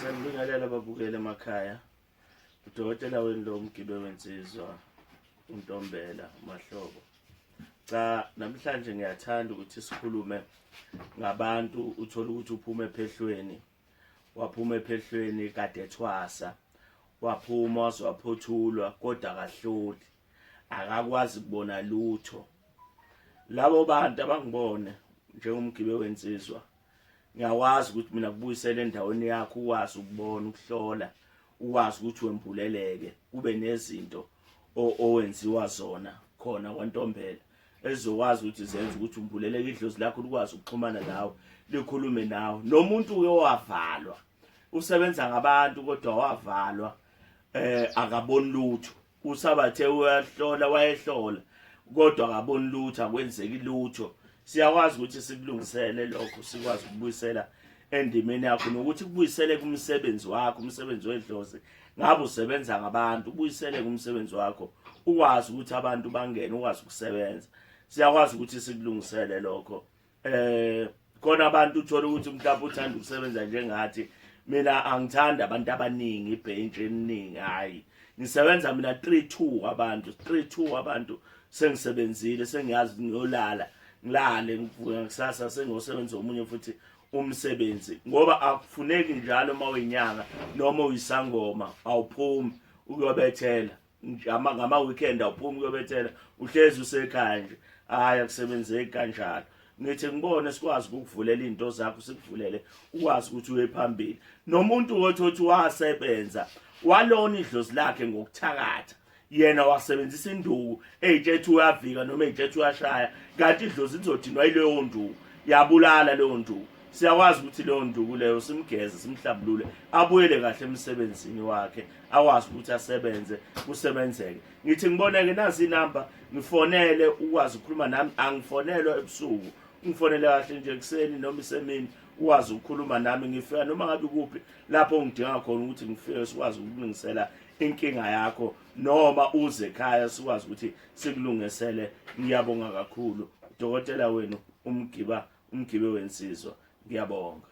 Sanibingelela ababukeli emakhaya. Udokotela wenu lo Mgibe wensizwa uNtombela Mahlobo. Cha, namhlanje ngiyathanda ukuthi sikhulume ngabantu uthola ukuthi uphuma ephehlweni. Waphuma ephehlweni kade ethwasa. Waphuma wazwaphothulwa kodwa akahloli. Akakwazi kubona lutho. Labo bantu abangibone njengomgibe wensizwa. Ngiyakwazi ukuthi mina kubuyisela endaweni yakho ukwazi ukubona ukuhlola ukwazi ukuthi wembuleleke kube nezinto owenziwa zona khona kwaNtombela ezokwazi ukuthi zenze ukuthi umbuleleke idlozi lakho likwazi ukuxhumana nawe likhulume nawe nomuntu uyowavalwa usebenza ngabantu kodwa wavalwa akaboni lutho usabathe uyahlola wayehlola kodwa akaboni lutho akwenzeki lutho. Siyakwazi ukuthi sikulungisele lokho sikwazi ukubuyisela endimeni yakho nokuthi kubuyisele kumsebenzi wakho umsebenzi wedlozi ngabe usebenza ngabantu ubuyisele kumsebenzi wakho ukwazi ukuthi abantu bangene ukwazi ukusebenza. Siyakwazi ukuthi sikulungisele lokho khona abantu uthola ukuthi mhlawumbe uthanda ukusebenza njengathi mina angithanda abantu abaningi ibhench eniningi hayi ngisebenza mina 3-2 abantu sengisebenzile sengiyazi ngiyolala ngilale ngivuka kusasa sengosebenza omunye futhi umsebenzi ngoba akufuneki njalo mawenyanga noma uyisangoma awuphumi ukuyobethela ngama weekend awuphumi ukuyobethela uhlezi usekhaya nje hayi akusebenzeki kanjalo. Ngithi ngibone sikwazi ukukuvulela izinto zakho sikuvulele ukwazi ukuthi uye phambili nomuntu othothi wasebenza walona idlozi lakhe ngokuthakatha yena wasebenzisa induku eyithethu uyavika noma eyithethu uyashaya kanti idlozi izodinwa yileyo nduku yabulala leyo nduku. Siyakwazi ukuthi leyo nduku leyo simgeze simhlabulule abuyele kahle emsebenzini wakhe akwazi ukuthi asebenze kusebenzeke. Ngithi ngiboneke nazi inamba ngifonele ukwazi ukukhuluma nami angifonelwa ebusuku ngifonele kahle nje ekseni noma isemini ukwazi ukukhuluma nami ngifika noma ngabe kuphi lapho ngidinga khona ukuthi ngifike sikwazi ukulungisela inkinga yakho noma uze ekhaya sikwazi ukuthi sikulungisele. Ngiyabonga kakhulu udokotela wenu umgibe wensizwa ngiyabonga.